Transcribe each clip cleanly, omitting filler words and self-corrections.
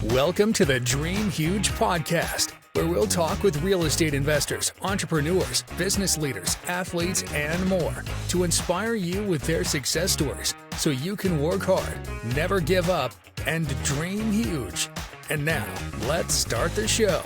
Welcome to the Dream Huge podcast, where we'll talk with real estate investors, entrepreneurs, business leaders, athletes, and more to inspire you with their success stories so you can work hard, never give up, and dream huge. And now, let's start the show.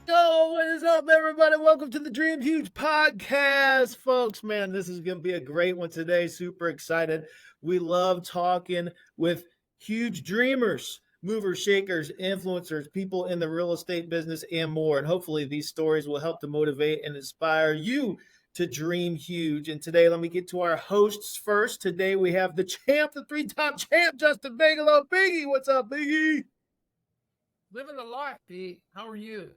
Yo, what is up, everybody? Welcome to the Dream Huge podcast, folks. Man, this is going to be a great one today. Super excited. We love talking with huge dreamers, movers, shakers, influencers, people in the real estate business, and more. And hopefully these stories will help to motivate and inspire you to dream huge. And today, let me get to our hosts first. Today, we have the champ, the three-time champ, Justin Bigelow. Biggie, what's up, Biggie? Living the life, Pete. How are you?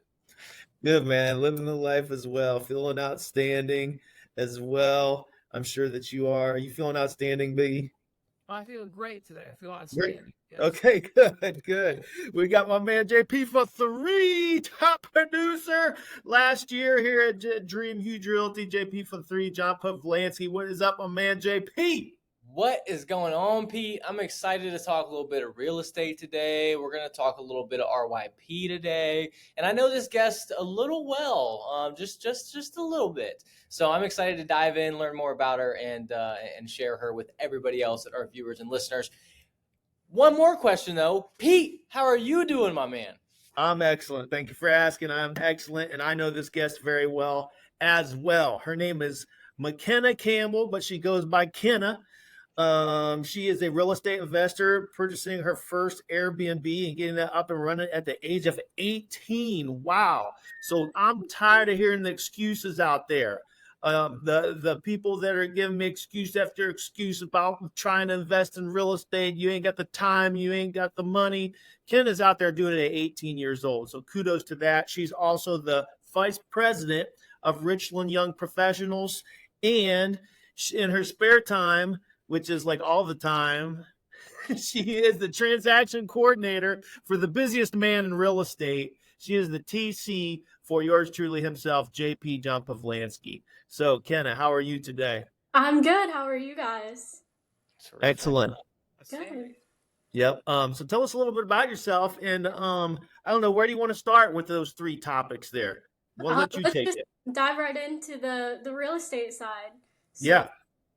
Good, man. Living the life as well. Feeling outstanding as well. I'm sure that you are. Are you feeling outstanding, Biggie? I feel great today. I feel outstanding. Yes. Okay, good. We got my man JP for 3, top producer last year here at Dream Huge Realty. JP for 3, John Pavlansky. What is up, my man JP? What is going on, Pete? I'm excited to talk a little bit of real estate today. We're going to talk a little bit of RYP today. And I know this guest a little well, just a little bit. So I'm excited to dive in, learn more about her, and share her with everybody else that are viewers and listeners. One more question, though. Pete, how are you doing, my man? I'm excellent. Thank you for asking. I'm excellent, and I know this guest very well as well. Her name is McKenna Campbell, but she goes by Kenna. She is a real estate investor, purchasing her first Airbnb and getting that up and running at the age of 18. Wow. So I'm tired of hearing the excuses out there. The people that are giving me excuse after excuse about trying to invest in real estate. You ain't got the time. You ain't got the money. Ken is out there doing it at 18 years old. So kudos to that. She's also the vice president of Richland Young Professionals. And in her spare time, which is like all the time, she is the transaction coordinator for the busiest man in real estate. She is the TC for yours truly himself, JP John Pavlansky. So, Kenna, how are you today? I'm good. How are you guys? Excellent. Good. Yep. So tell us a little bit about yourself, and I don't know, where do you want to start with those 3 topics there? We'll let you take it. Dive right into the real estate side. So, Yeah.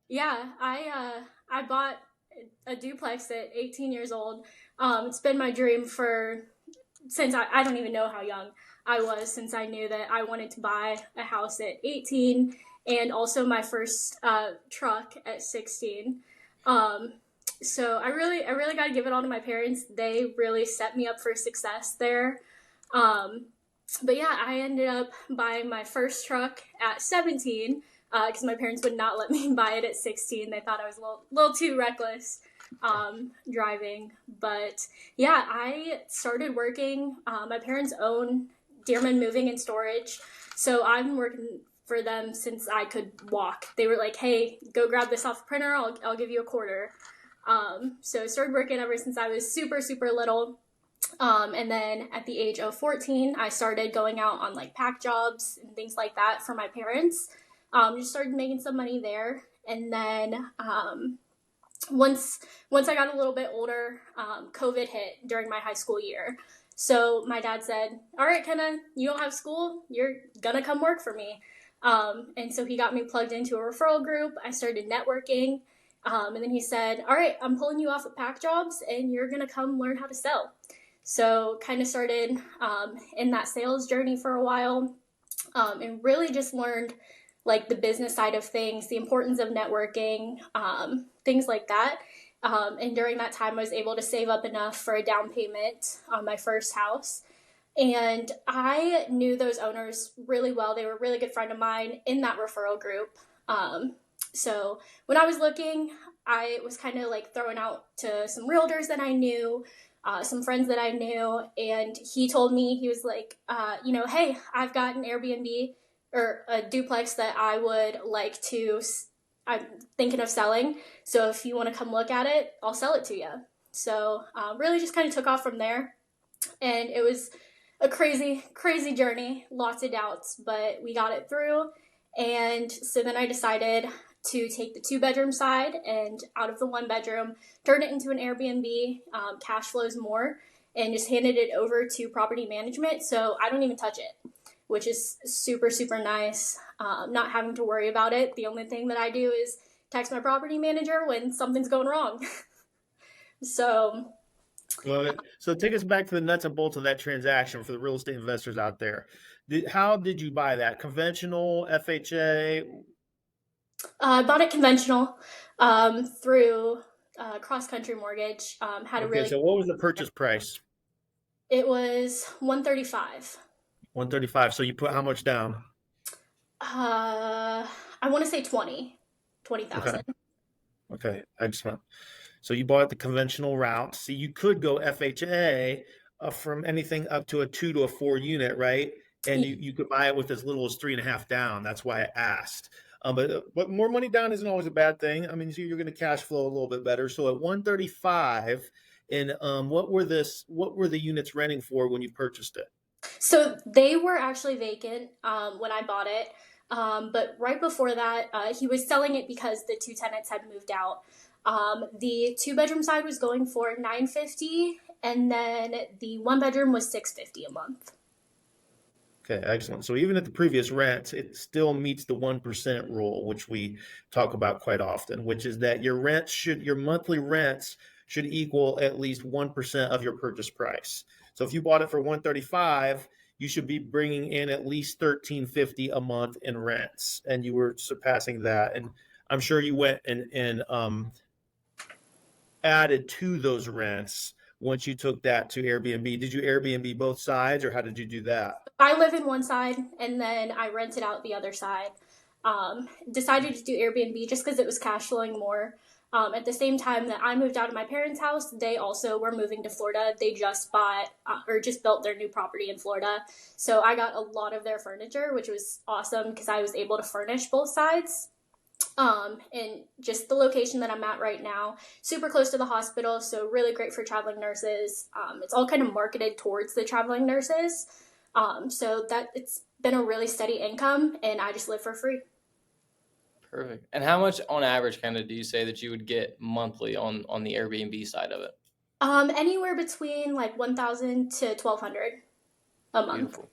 Yeah, I bought a duplex at 18 years old. It's been my dream since I don't even know how young I was, since I knew that I wanted to buy a house at 18, and also my first truck at 16. So I really got to give it all to my parents. They really set me up for success there. But yeah, I ended up buying my first truck at 17. Because my parents would not let me buy it at 16. They thought I was a little too reckless driving. But yeah, I started working. My parents own Dearman Moving and Storage. So I've been working for them since I could walk. They were like, hey, go grab this off the printer. I'll give you a quarter. So I started working ever since I was super, super little. And then at the age of 14, I started going out on like pack jobs and things like that for my parents. Just started making some money there. And then once I got a little bit older, COVID hit during my high school year. So my dad said, all right, Kenna, you don't have school. You're going to come work for me. And so he got me plugged into a referral group. I started networking. And then he said, all right, I'm pulling you off of pack jobs and you're going to come learn how to sell. So kind of started in that sales journey for a while, and really just learned like the business side of things, the importance of networking, things like that. And during that time, I was able to save up enough for a down payment on my first house. And I knew those owners really well. They were a really good friend of mine in that referral group. So when I was looking, I was kind of like throwing out to some realtors that I knew, some friends that I knew. And he told me, he was like, hey, I've got an Airbnb or a duplex that I'm thinking of selling. So if you want to come look at it, I'll sell it to you. So really just kind of took off from there. And it was a crazy, crazy journey, lots of doubts, but we got it through. And so then I decided to take the 2-bedroom side and out of the 1-bedroom, turn it into an Airbnb, cash flows more, and just handed it over to property management. So I don't even touch it, which is super, super nice. Not having to worry about it. The only thing that I do is text my property manager when something's going wrong. So Love it. So take us back to the nuts and bolts of that transaction for the real estate investors out there. How did you buy that? Conventional, FHA? I bought it conventional through cross-country mortgage. So what was the purchase price? It was $135. 135. So you put how much down? I want to say 20,000. Okay, excellent. So you bought the conventional route. So you could go FHA from anything up to a 2 to a 4 unit, right? And you could buy it with as little as 3.5 down. That's why I asked. But more money down isn't always a bad thing. I mean, so you're going to cash flow a little bit better. So at 135, and what were the units renting for when you purchased it? So they were actually vacant when I bought it. But right before that, he was selling it because the 2 tenants had moved out. The 2-bedroom side was going for $950, and then the 1-bedroom was $650 a month. Okay, excellent. So even at the previous rents, it still meets the 1% rule, which we talk about quite often, which is that your monthly rents should equal at least 1% of your purchase price. So if you bought it for $135, you should be bringing in at least $1,350 a month in rents, and you were surpassing that. And I'm sure you went and added to those rents once you took that to Airbnb. Did you Airbnb both sides, or how did you do that? I live in one side, and then I rented out the other side. Decided to do Airbnb just because it was cash flowing more. At the same time that I moved out of my parents' house, they also were moving to Florida. They just bought or just built their new property in Florida. So I got a lot of their furniture, which was awesome because I was able to furnish both sides. And just the location that I'm at right now, super close to the hospital, so really great for traveling nurses. It's all kind of marketed towards the traveling nurses. So that it's been a really steady income, and I just live for free. Perfect. And how much on average kind of do you say that you would get monthly on the Airbnb side of it? Anywhere between like $1,000 to $1,200 a month. Beautiful.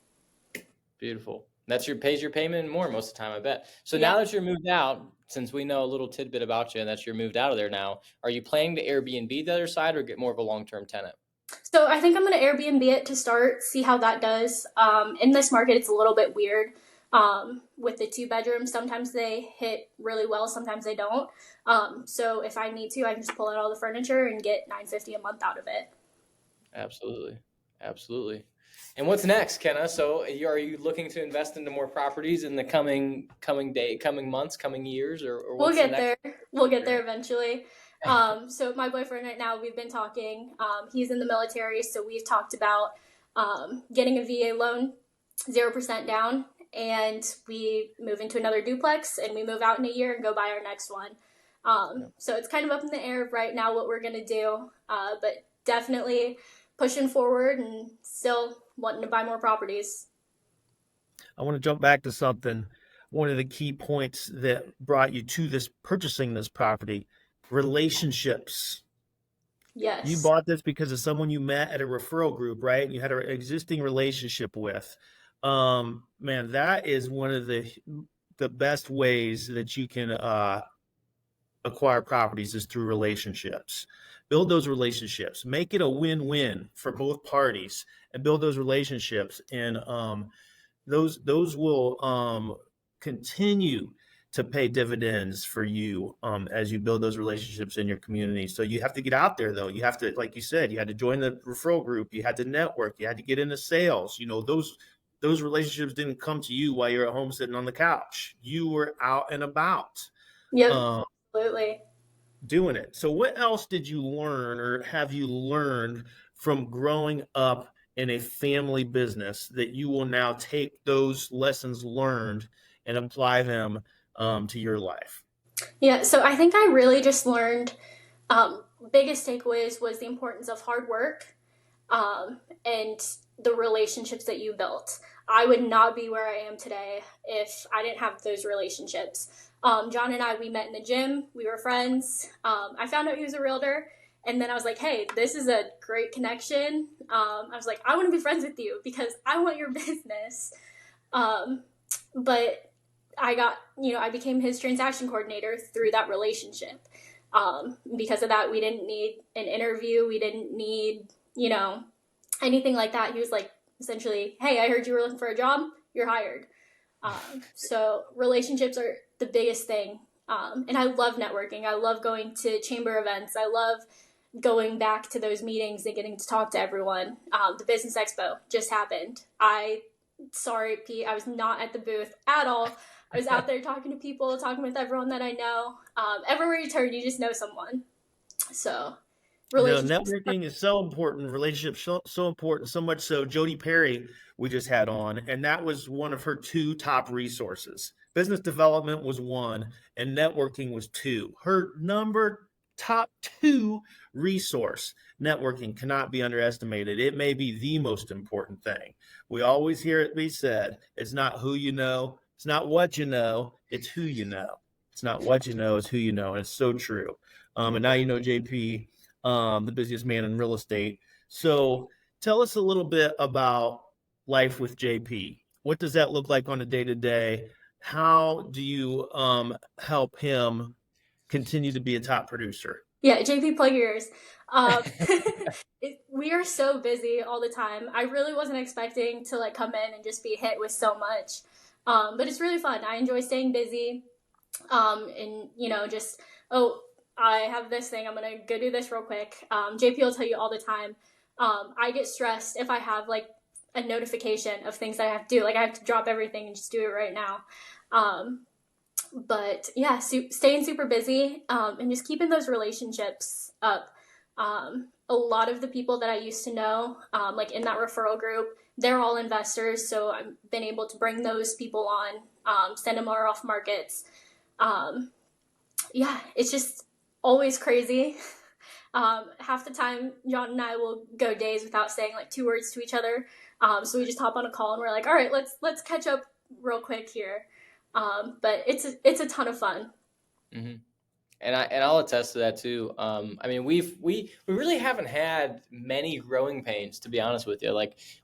Beautiful. That's pays your payment and more most of the time, I bet. So Yeah. now that you're moved out, since we know a little tidbit about you and that you're moved out of there now, are you planning to Airbnb the other side or get more of a long-term tenant? So I think I'm going to Airbnb it to start, see how that does. In this market, it's a little bit weird. With the 2 bedrooms, sometimes they hit really well, sometimes they don't. So if I need to, I can just pull out all the furniture and get $950 a month out of it. Absolutely. Absolutely. And what's next, Kenna? So are you looking to invest into more properties in the coming months, coming years, or we'll get there. We'll get there eventually. So my boyfriend right now, we've been talking. He's in the military, so we've talked about getting a VA loan, 0% down, and we move into another duplex, and we move out in a year and go buy our next one. So it's kind of up in the air right now what we're going to do, but definitely pushing forward and still wanting to buy more properties. I want to jump back to something. One of the key points that brought you to purchasing this property, relationships. Yes. You bought this because of someone you met at a referral group, right? And you had an existing relationship with. Man, that is one of the best ways that you can acquire properties is through relationships. Build those relationships, make it a win-win for both parties, and build those relationships. And those will continue to pay dividends for you as you build those relationships in your community. So you have to get out there, though. You have to, like you said, you had to join the referral group. You had to network. You had to get into sales. You know, those relationships didn't come to you while you're at home sitting on the couch. You were out and about. Yep, absolutely. Doing it. So what else did you learn, or have you learned from growing up in a family business that you will now take those lessons learned and apply them to your life? Yeah, so I think I really just learned, biggest takeaways was the importance of hard work and the relationships that you built. I would not be where I am today if I didn't have those relationships. John and we met in the gym. We were friends. I found out he was a realtor. And then I was like, hey, this is a great connection. I was like, I want to be friends with you because I want your business. But I became his transaction coordinator through that relationship. Because of that, we didn't need an interview. We didn't need, anything like that. He was like, essentially, hey, I heard you were looking for a job. You're hired. So relationships are the biggest thing. And I love networking. I love going to chamber events. I love going back to those meetings and getting to talk to everyone. The business expo just happened. Sorry, Pete, I was not at the booth at all. I was out there talking to people, talking with everyone that I know. Everywhere you turn, you just know someone. So networking is so important. Relationships so important, so much so Jody Perry we just had on, and that was one of her 2 top resources. Business development was 1 and networking was 2. Her top 2 resource. Networking cannot be underestimated. It may be the most important thing. We always hear it be said, it's not who you know, it's not what you know, it's who you know. It's not what you know, it's who you know. And it's so true. And now you know JP, the busiest man in real estate. So tell us a little bit about life with JP. What does that look like on a day-to-day? How do you help him continue to be a top producer? Yeah, JP, plug your ears. We are so busy all the time. I really wasn't expecting to come in and just be hit with so much. But it's really fun. I enjoy staying busy. I have this thing. I'm going to go do this real quick. JP will tell you all the time. I get stressed if I have a notification of things that I have to do. I have to drop everything and just do it right now. But yeah, staying super busy, and just keeping those relationships up. A lot of the people that I used to know, in that referral group, they're all investors. So I've been able to bring those people on, send them more off markets. It's just always crazy. Half the time, John and I will go days without saying 2 words to each other. So we just hop on a call and we're like, all right, let's catch up real quick here. But it's a ton of fun. Mm-hmm. And I'll attest to that too. We really haven't had many growing pains, to be honest with you.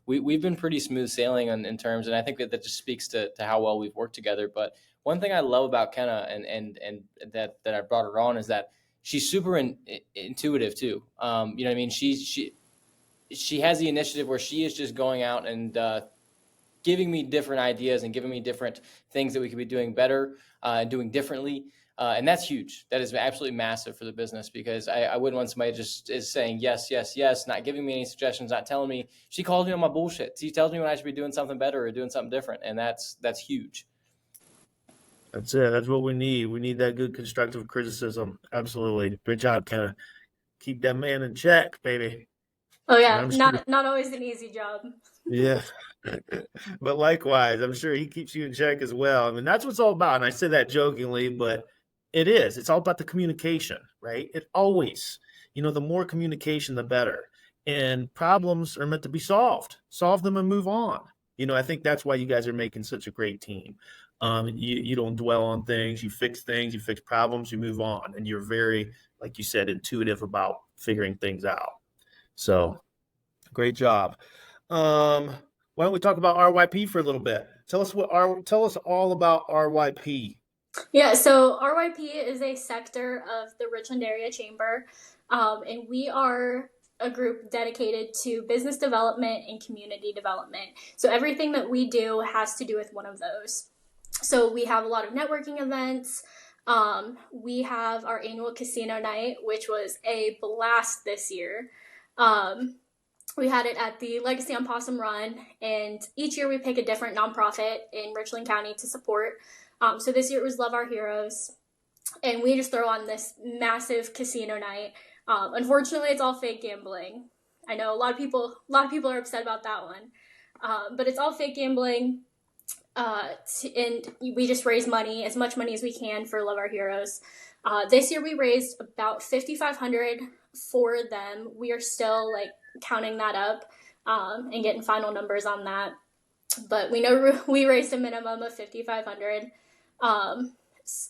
We've been pretty smooth sailing in terms, and I think that just speaks to how well we've worked together. But one thing I love about Kenna and that I brought her on is that she's super intuitive too. She has the initiative where she is just going out and giving me different ideas and giving me different things that we could be doing better and doing differently. And that's huge. That is absolutely massive for the business, because I wouldn't want somebody just is saying yes, yes, yes, not giving me any suggestions, not telling me. She calls me on my bullshit. She tells me when I should be doing something better or doing something different. And that's huge. That's it. That's what we need. We need that good constructive criticism. Absolutely. Good job, Kenna. Keep that man in check, baby. Oh yeah, not always an easy job. Yeah. But likewise, I'm sure he keeps you in check as well. I mean, that's what it's all about. And I say that jokingly, but it is. It's all about the communication, right? It always, the more communication, the better. And problems are meant to be solved. Solve them and move on. I think that's why you guys are making such a great team. You don't dwell on things. You fix things. You fix problems. You move on. And you're very, like you said, intuitive about figuring things out. So great job. Why don't we talk about RYP for a little bit? Tell us all about RYP. Yeah, so RYP is a sector of the Richland Area Chamber, and we are a group dedicated to business development and community development. So everything that we do has to do with one of those. So we have a lot of networking events. We have our annual casino night, which was a blast this year. We had it at the Legacy on Possum Run, and each year we pick a different nonprofit in Richland County to support. So this year it was Love Our Heroes, and we just throw on this massive casino night. Unfortunately, it's all fake gambling. I know a lot of people are upset about that one, but it's all fake gambling. And we just raise money, as much money as we can, for Love Our Heroes. This year we raised about $5,500 for them. We are still counting that up and getting final numbers on that, but we know we raised a minimum of $5,500.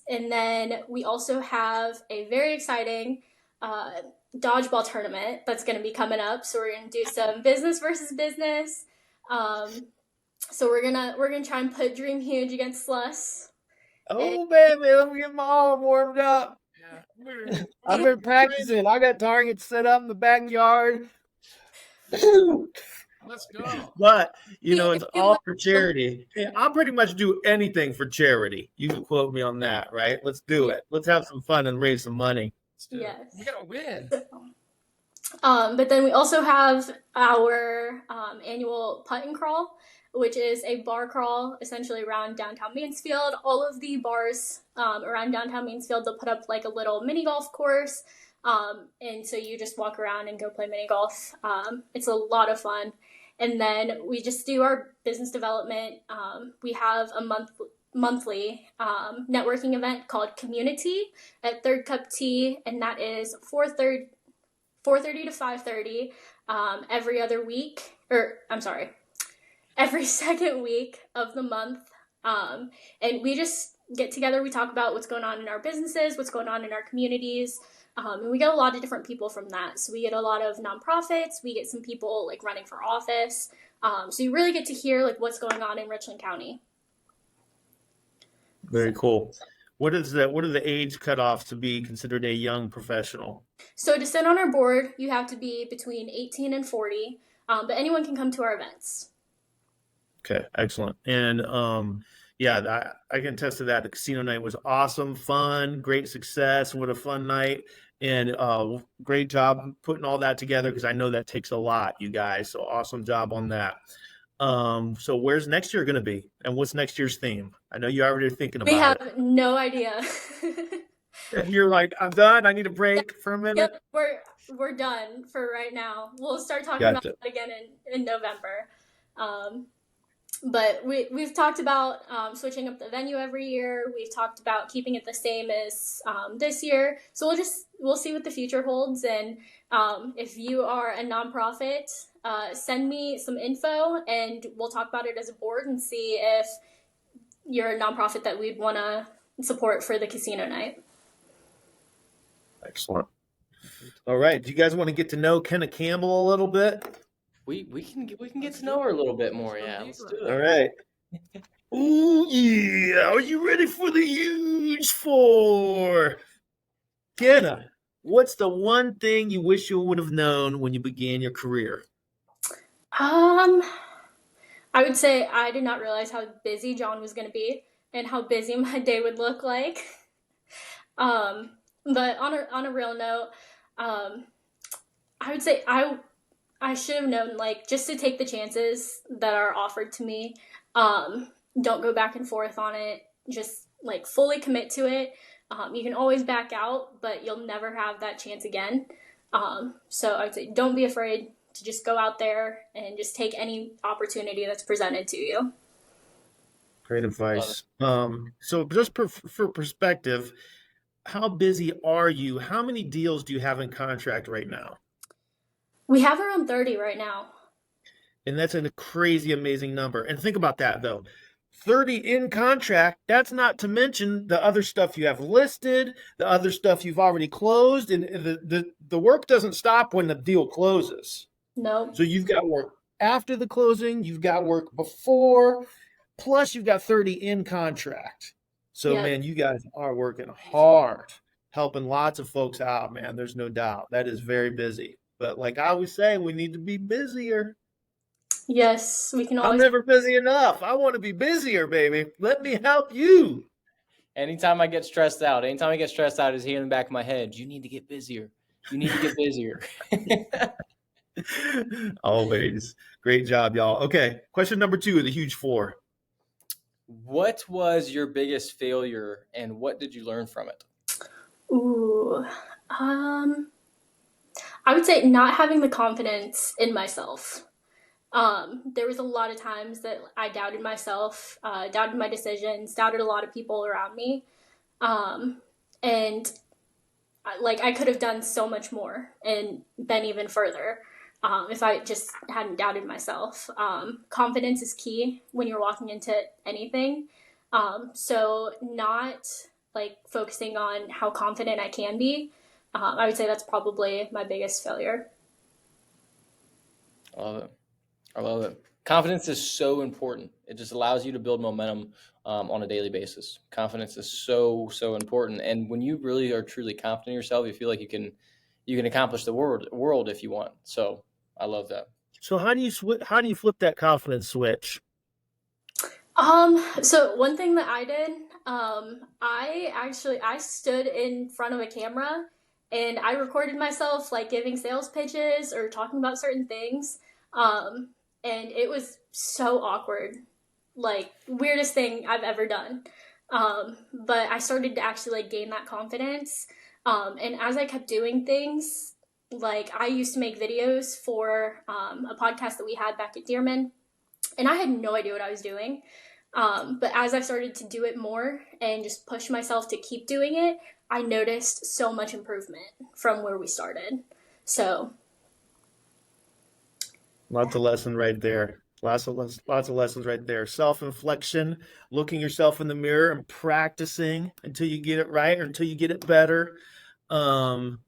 And then we also have a very exciting dodgeball tournament that's going to be coming up. So we're going to do some business versus business. So we're gonna try and put Dream Huge against Sluss. Oh, baby, let me get my arm warmed up. Yeah. I've been practicing. I got targets set up in the backyard. Let's go. But, it's If you all like- for charity. Yeah, I'll pretty much do anything for charity. You can quote me on that, right? Let's do it. Let's have some fun and raise some money. Let's do it. Yes. We gotta win. But then we also have our annual putt and crawl, which is a bar crawl essentially around downtown Mansfield. All of the bars around downtown Mansfield, they'll put up like a little mini golf course. And so you just walk around and go play mini golf. It's a lot of fun. And then we just do our business development. We have a monthly networking event called Community at Third Cup Tea, and that is 4:30 to 5:30 every other week, every second week of the month. And we just get together, we talk about what's going on in our businesses, what's going on in our communities. And we get a lot of different people from that. So we get a lot of nonprofits, we get some people like running for office. So you really get to hear like what's going on in Richland County. Very cool. What are the age cutoffs to be considered a young professional? So to sit on our board, you have to be between 18 and 40, but anyone can come to our events. Okay, excellent. And yeah, I can attest to that. The casino night was awesome, fun, great success. What a fun night. And great job putting all that together, because I know that takes a lot, you guys. So awesome job on that. So where's next year going to be? And what's next year's theme? I know you're already thinking about We have it. no idea. You're like, I'm done. I need a break for a minute. Yep, we're done for right now. We'll start talking Gotcha. about it again in November. But we've talked about switching up the venue every year. We've talked about keeping it the same as this year. So we'll see what the future holds. And if you are a nonprofit, send me some info and we'll talk about it as a board and see if you're a nonprofit that we'd want to support for the casino night. Excellent. All right. Do you guys want to get to know McKenna Campbell a little bit? We can get to know her a little bit more. Yeah, let's do it. All right. Ooh, yeah. Are you ready for the huge four? Kenna, what's the one thing you wish you would have known when you began your career? I would say I did not realize how busy John was going to be and how busy my day would look like. But on a real note, I would say I should have known, like, just to take the chances that are offered to me. Don't go back and forth on it. Just like fully commit to it. You can always back out, but you'll never have that chance again. So I would say don't be afraid to just go out there and just take any opportunity that's presented to you. Great advice. So just for perspective, how busy are you? How many deals do you have in contract right now? We have around 30 right now. And that's a crazy, amazing number. And think about that, though. 30 in contract, that's not to mention the other stuff you have listed, the other stuff you've already closed, and the work doesn't stop when the deal closes. No. So you've got work after the closing, you've got work before, plus you've got 30 in contract. So, Yeah. man, you guys are working hard, helping lots of folks out, man. There's no doubt. That is very busy. But like I always say, we need to be busier. Yes, we can I'm always. never busy enough. I want to be busier, baby. Let me help you. Anytime I get stressed out is here in the back of my head. You need to get busier. You need to get busier. Always. Great job, y'all. Okay. Question number 2 of the huge four. What was your biggest failure and what did you learn from it? Ooh. I would say not having the confidence in myself. There was a lot of times that I doubted myself, doubted my decisions, doubted a lot of people around me. And I could have done so much more and been even further if I just hadn't doubted myself. Confidence is key when you're walking into anything. So not like focusing on how confident I can be. I would say that's probably my biggest failure. I love it. I love it. Confidence is so important. It just allows you to build momentum on a daily basis. Confidence is so, so important. And when you really are truly confident in yourself, you feel like you can accomplish the world if you want. So I love that. So how do you flip that confidence switch? So one thing that I did, I stood in front of a camera and I recorded myself like giving sales pitches or talking about certain things. And it was so awkward, like weirdest thing I've ever done. But I started to actually like gain that confidence. And as I kept doing things, like I used to make videos for, a podcast that we had back at Dearman, and I had no idea what I was doing. But as I started to do it more and just push myself to keep doing it, I noticed so much improvement from where we started. So Lots of lesson right there. Lots of lessons right there. Self-inflection, looking yourself in the mirror and practicing until you get it right or until you get it better. And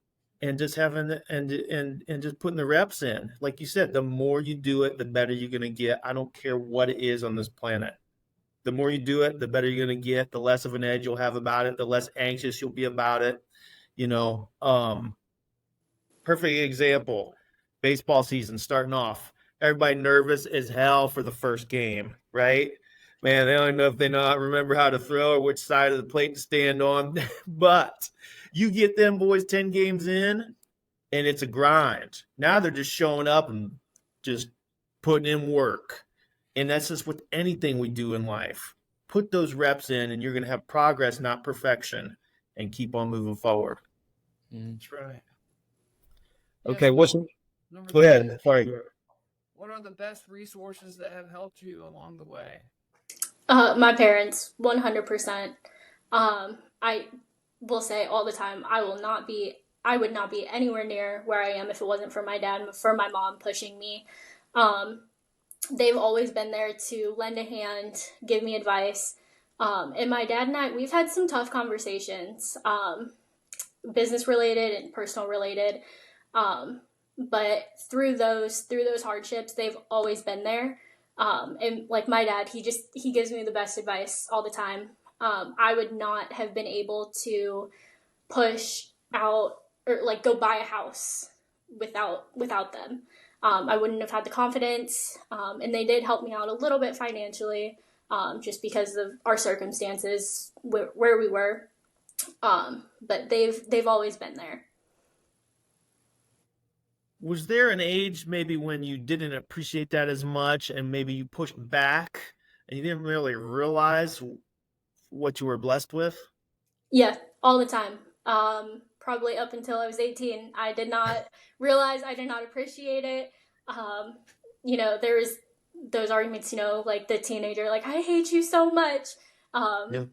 just having and just putting the reps in. Like you said, the more you do it, the better you're gonna get. I don't care what it is on this planet. The more you do it, the better you're gonna get, the less of an edge you'll have about it, the less anxious you'll be about it. Perfect example. Baseball season starting off. Everybody nervous as hell for the first game, right? Man, they don't know if they remember how to throw or which side of the plate to stand on. But you get them boys 10 games in, and it's a grind. Now they're just showing up and just putting in work. And that's just with anything we do in life. Put those reps in, and you're going to have progress, not perfection, and keep on moving forward. That's right. Okay, Yes, go ahead. Sorry. What are the best resources that have helped you along the way? my parents, 100%. I will say all the time, I would not be anywhere near where I am if it wasn't for my dad and for my mom pushing me. They've always been there to lend a hand, give me advice. And my dad and I, we've had some tough conversations, business related and personal related. But through those hardships, they've always been there. And like my dad, he gives me the best advice all the time. I would not have been able to push out or like go buy a house without them. I wouldn't have had the confidence. And they did help me out a little bit financially, just because of our circumstances where we were. But they've always been there. Was there an age maybe when you didn't appreciate that as much and maybe you pushed back and you didn't really realize what you were blessed with? Yeah, all the time. Probably up until I was 18, I did not realize, I did not appreciate it. There was those arguments, like the teenager, like, I hate you so much. Yeah.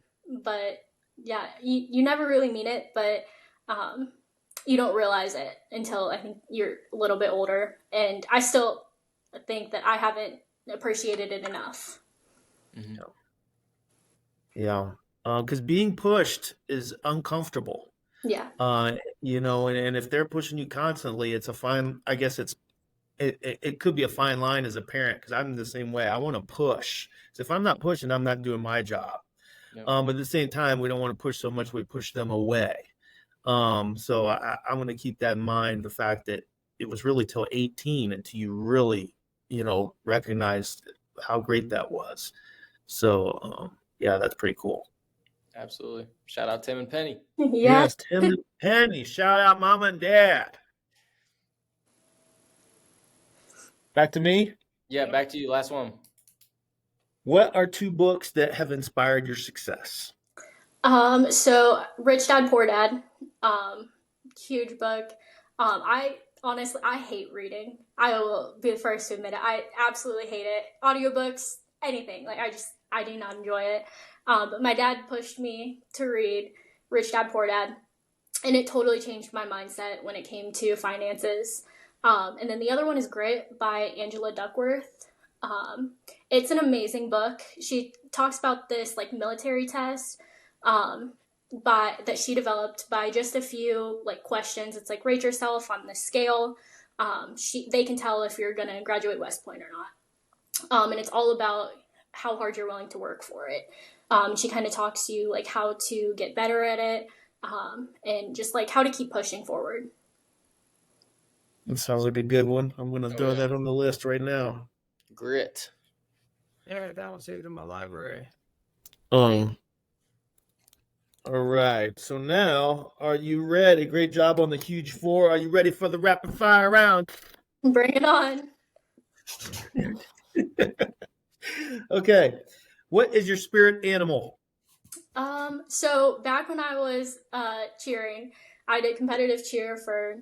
But yeah, you never really mean it, but you don't realize it until I think you're a little bit older. And I still think that I haven't appreciated it enough. Mm-hmm. Yeah. Because being pushed is uncomfortable. Yeah. And if they're pushing you constantly, it's a fine, I guess it could be a fine line as a parent, because I'm the same way. I want to push. So if I'm not pushing, I'm not doing my job. Yep. But at the same time, we don't want to push so much we push them away. So I want to keep that in mind, the fact that it was really till 18 until you really, recognized how great that was. So, yeah, that's pretty cool. Absolutely. Shout out Tim and Penny. Yeah. Yes, Tim and Penny. Shout out Mama and Dad. Back to me? Yeah, back to you. Last one. What are 2 books that have inspired your success? So Rich Dad Poor Dad, huge book. I honestly hate reading. I will be the first to admit it. I absolutely hate it. Audiobooks, anything. Like I do not enjoy it. But my dad pushed me to read Rich Dad Poor Dad, and it totally changed my mindset when it came to finances. And then the other one is Grit by Angela Duckworth. It's an amazing book. She talks about this like military test, that she developed by just a few like questions. It's like rate yourself on the scale. They can tell if you're gonna graduate West Point or not, and it's all about how hard you're willing to work for it. She kind of talks to you like how to get better at it, and just like how to keep pushing forward. That sounds like a good one. I'm going to throw that on the list right now. Grit. Yeah, that one's saved in my library. All right. So now, are you ready? Great job on the huge four. Are you ready for the rapid fire round? Bring it on. Okay. What is your spirit animal? So back when I was cheering, I did competitive cheer for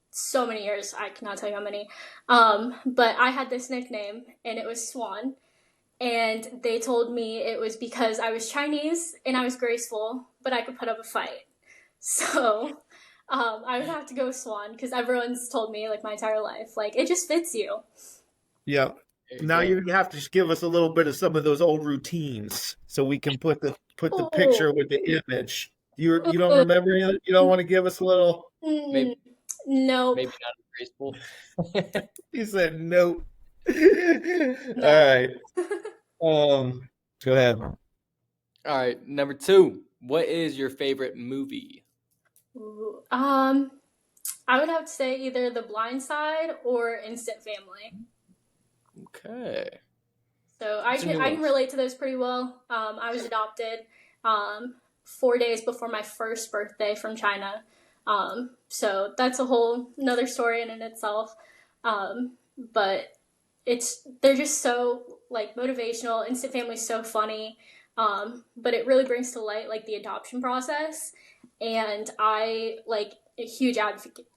so many years. I cannot tell you how many. But I had this nickname, and it was Swan. And they told me it was because I was Chinese and I was graceful, but I could put up a fight. So I would have to go Swan because everyone's told me like my entire life, like it just fits you. Yeah. Now you have to give us a little bit of some of those old routines so we can put the picture with the image. You don't remember it? You don't want to give us a little? Maybe Nope. not graceful. He said nope. All right. Go ahead. All right, number 2. What is your favorite movie? Ooh, I would have to say either The Blind Side or Instant Family. Okay. So I can relate to those pretty well. I was adopted 4 days before my first birthday from China. So that's a whole another story in itself. But they're just so like motivational. Instant Family is so funny. But it really brings to light like the adoption process. And I like a huge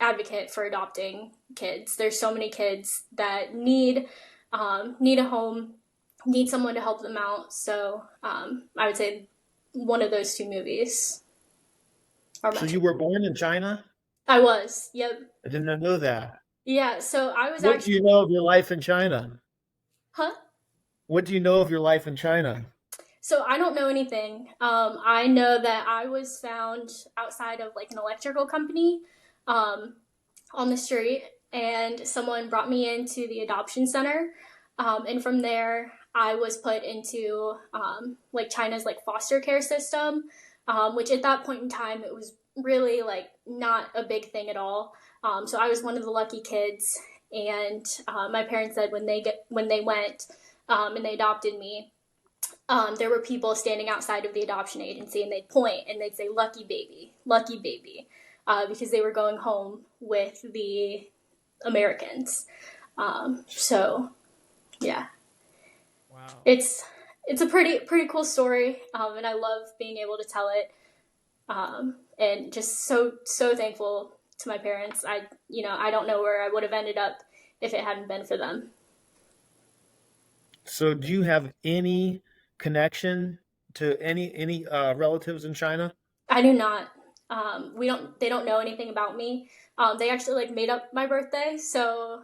advocate for adopting kids. There's so many kids that need a home, need someone to help them out. So I would say one of those two movies. So you were born in China? I was. Yep. I did not know that. Yeah. So I was What do you know of your life in China? Huh? What do you know of your life in China? So I don't know anything. I know that I was found outside of like an electrical company on the street, and someone brought me into the adoption center. And from there, I was put into like China's like foster care system, which at that point in time, it was really like not a big thing at all. So I was one of the lucky kids, and my parents said when they went and they adopted me, there were people standing outside of the adoption agency, and they'd point and they'd say, lucky baby, because they were going home with the Americans. So yeah. Wow. It's a pretty cool story. And I love being able to tell it. And just so thankful to my parents. I don't know where I would have ended up if it hadn't been for them. So do you have any connection to any relatives in China? I do not. They don't know anything about me. They actually like made up my birthday. So,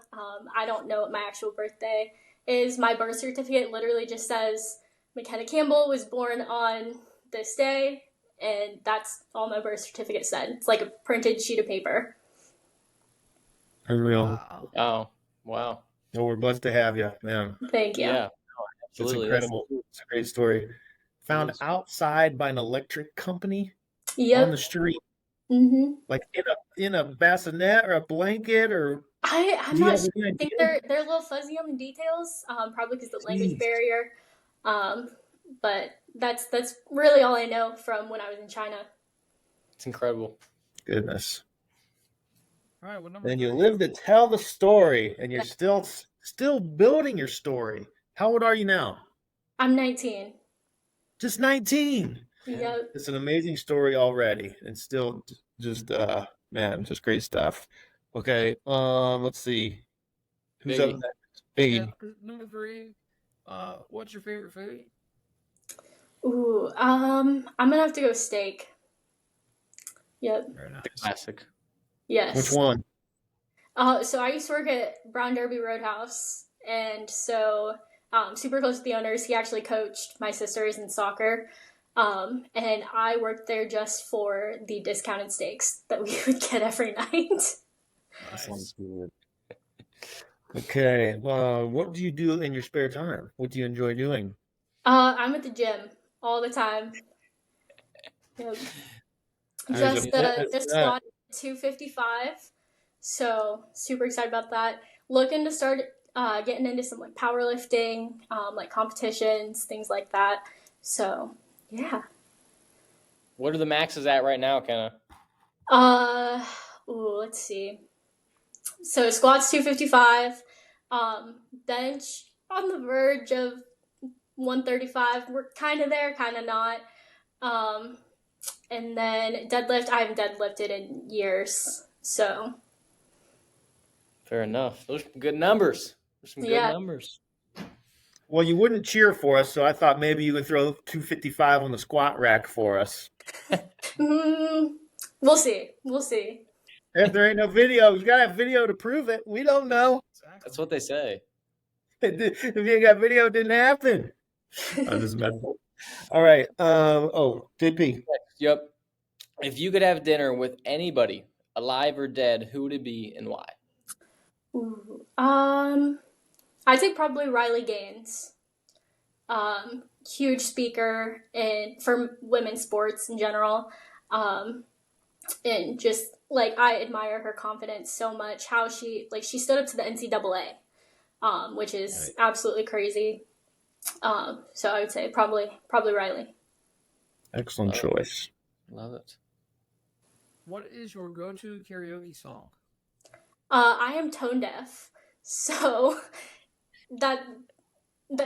I don't know what my actual birthday is. My birth certificate literally just says McKenna Campbell was born on this day. And that's all my birth certificate said. It's like a printed sheet of paper. Unreal. Wow. Oh, wow. Oh, we're blessed to have you, man. Thank you. Yeah, It's absolutely. incredible. It's a great story. Found outside by an electric company on Yep. the street, Mm-hmm. like in a bassinet or a blanket, or I'm do you not have sure. any I think idea? they're a little fuzzy on the details, probably because of the language Jeez. barrier. But that's really all I know from when I was in China. It's incredible. Goodness. All right, well, number And you 3. live to tell the story, and you're still building your story. How old are you now? I'm 19. Just 19. Yep. It's an amazing story already, and still just man, just great stuff. Okay, let's see. Who's up Biggie. next? Biggie. Yeah, number 3. What's your favorite food? Ooh. I'm gonna have to go steak. Yep. Very nice. The classic. Yes. Which one? So I used to work at Brown Derby Roadhouse, and so super close to the owners. He actually coached my sisters in soccer. And I worked there just for the discounted steaks that we would get every night. That sounds good. Okay. What do you do in your spare time? What do you enjoy doing? I'm at the gym all the time. Yep. Just squatted 255, so super excited about that. Looking to start getting into some like powerlifting, like competitions, things like that. So yeah. What are the maxes at right now, Kenna? Let's see. So squats 255, bench on the verge of 135. We're kind of there, kind of not. And then deadlift, I haven't deadlifted in years, so. Fair enough. Those are good numbers. Those are some good numbers. Well, you wouldn't cheer for us, so I thought maybe you would throw 255 on the squat rack for us. We'll see. We'll see. If there ain't no video, you gotta have video to prove it. We don't know. That's what they say. If you ain't got video, it didn't happen. I'm just messing. All right. JP. Yep. If you could have dinner with anybody, alive or dead, who would it be and why? I'd say probably Riley Gaines. Huge speaker for women's sports in general. And just like I admire her confidence so much. How she stood up to the NCAA, which is absolutely crazy. So I would say probably Riley. Excellent choice. Love it. What is your go-to karaoke song? I am tone deaf, so that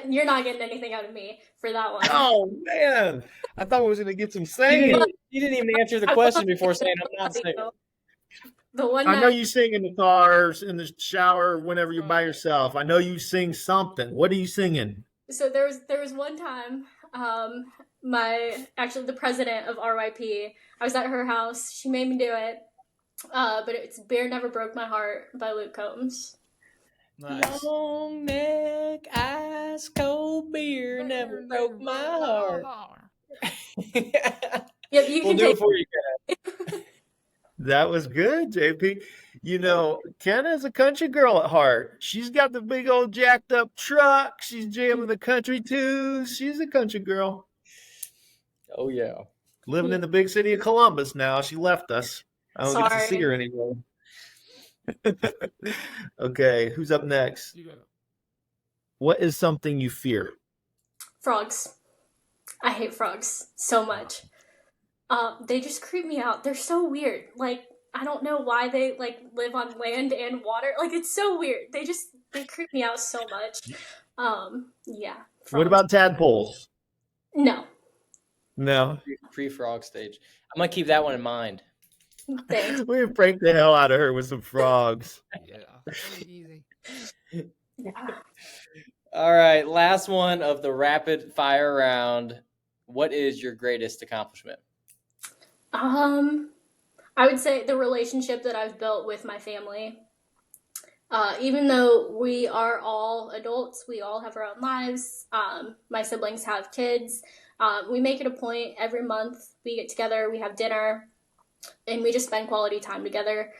you're not getting anything out of me for that one. Oh man, I thought we was gonna get some singing. You didn't even answer the question before saying I'm not singing. The one I know you sing in the cars, in the shower, whenever you're by yourself. I know you sing something. What are you singing? So there was one time, the president of RYP, I was at her house. She made me do it. But it's Beer Never Broke My Heart by Luke Combs. Nice. Long neck, ice cold beer never broke my heart. Yep, you can do take it for you, Kenna. That was good, JP. You know, Kenna's a country girl at heart. She's got the big old jacked up truck. She's jamming the country tunes. She's a country girl. Oh, yeah. Living in the big city of Columbus now. She left us. I don't get to see her anymore. Okay, who's up next? What is something you fear? Frogs. I hate frogs so much. They just creep me out. They're so weird. Like, I don't know why they live on land and water. Like, it's so weird. They creep me out so much. Yeah. Frogs. What about tadpoles? No. No. Pre-frog stage. I'm gonna keep that one in mind. Thanks. We pranked the hell out of her with some frogs. Yeah. Easy. Yeah. All right, last one of the rapid fire round. What is your greatest accomplishment? I would say the relationship that I've built with my family. Even though we are all adults, we all have our own lives. My siblings have kids. We make it a point every month. We get together, we have dinner, and we just spend quality time together.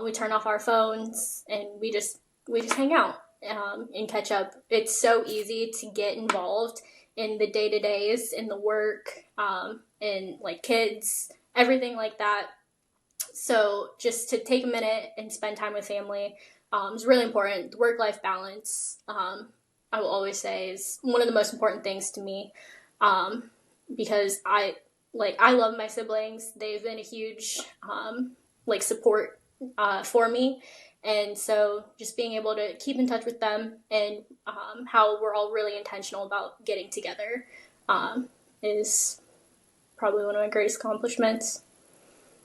We turn off our phones and we just hang out and catch up. It's so easy to get involved in the day-to-days, in the work, and like kids, everything like that. So just to take a minute and spend time with family is really important. Work-life balance, I will always say, is one of the most important things to me, because I love my siblings. They've been a huge support for me. And so just being able to keep in touch with them and how we're all really intentional about getting together is probably one of my greatest accomplishments.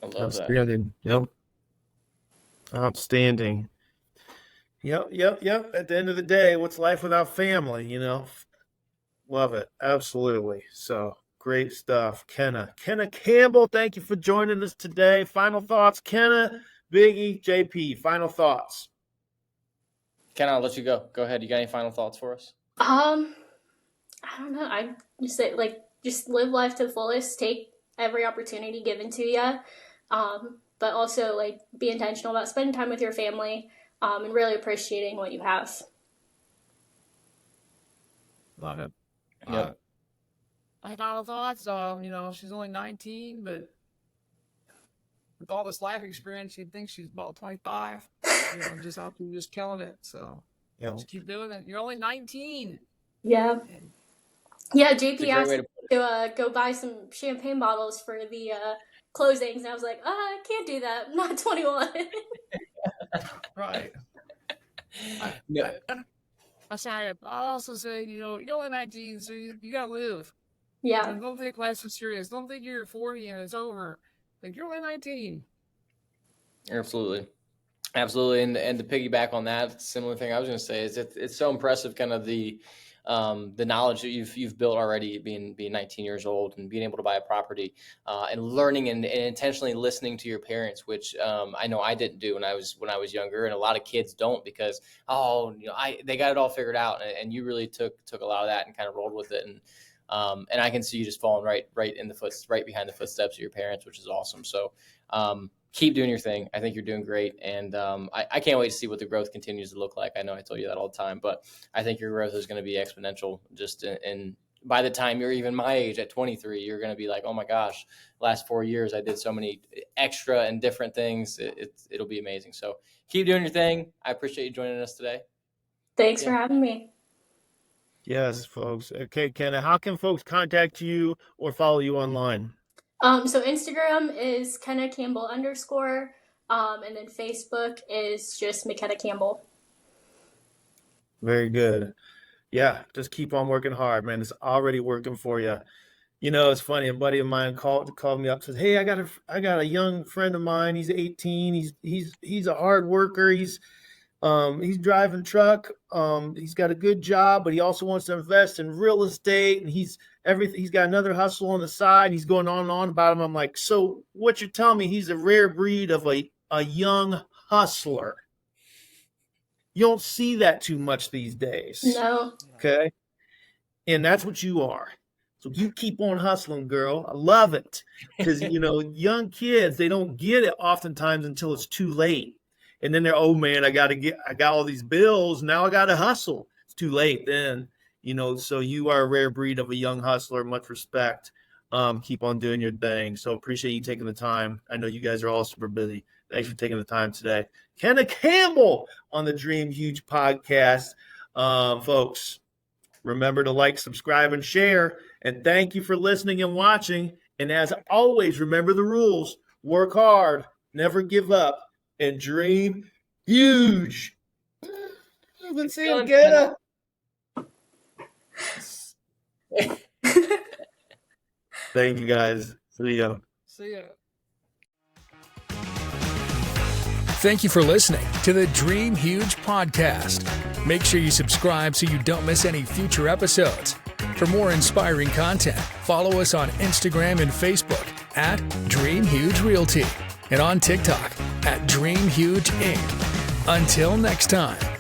I love that. Outstanding. Yep. Outstanding. Yep. At the end of the day, what's life without family, you know? Love it. Absolutely. So great stuff. Kenna Campbell, thank you for joining us today. Final thoughts, Kenna, Biggie, JP, final thoughts. Kenna, I'll let you go. Go ahead. You got any final thoughts for us? I don't know. I just say, just live life to the fullest, take every opportunity given to you, but also like be intentional about spending time with your family, and really appreciating what you have. Love it. Yep. I got thoughts. She's only 19, but with all this life experience, you'd think she's about 25. Just out there just killing it. So just keep doing it. You're only 19. Yeah. Yeah, JP It's a great asked way me to to go buy some champagne bottles for the closings, and I was like, I can't do that. I'm not 21. Right. Yeah. I'm sorry. I'll also say, you're only 19, so you got to live. Yeah. And don't take life so serious. Don't think you're 40 and it's over. Like, you're only 19. Absolutely. And to piggyback on that, similar thing I was going to say is it's so impressive, kind of the knowledge that you've built already, being 19 years old and being able to buy a property, and learning and intentionally listening to your parents, which I know I didn't do when I was younger, and a lot of kids don't, because they got it all figured out, and you really took a lot of that and kind of rolled with it, and I can see you just falling right behind the footsteps of your parents, which is awesome. So keep doing your thing. I think you're doing great. And I can't wait to see what the growth continues to look like. I know I tell you that all the time, but I think your growth is going to be exponential. Just in by the time you're even my age at 23, you're going to be like, oh my gosh, last 4 years, I did so many extra and different things. It'll be amazing. So keep doing your thing. I appreciate you joining us today. Thanks for having me. Yes, folks. Okay, Kenna, how can folks contact you or follow you online? So Instagram is Kenna Campbell _, and then Facebook is just McKenna Campbell. Very good. Yeah, just keep on working hard, man. It's already working for you. It's funny. A buddy of mine called me up, says, "Hey, I got a young friend of mine. He's 18. He's a hard worker. He's driving truck. He's got a good job, but he also wants to invest in real estate, and he's got another hustle on the side. He's going on and on about him." I'm like, so what you're telling me, he's a rare breed of a young hustler. You don't see that too much these days. No. Okay. And that's what you are. So you keep on hustling, girl. I love it. Because, young kids, they don't get it oftentimes until it's too late. And then they're, oh man, I got all these bills. Now I got to hustle. It's too late then, so you are a rare breed of a young hustler. Much respect. Keep on doing your thing. So appreciate you taking the time. I know you guys are all super busy. Thanks for taking the time today. Kenna Campbell on the Dream Huge podcast. Folks, remember to like, subscribe, and share. And thank you for listening and watching. And as always, remember the rules. Work hard, never give up, and dream huge. Let's see you, Kenna. Thank you, guys. See ya. See ya. Thank you for listening to the Dream Huge podcast. Make sure you subscribe so you don't miss any future episodes. For more inspiring content, follow us on Instagram and Facebook at Dream Huge Realty and on TikTok at Dream Huge Inc. Until next time.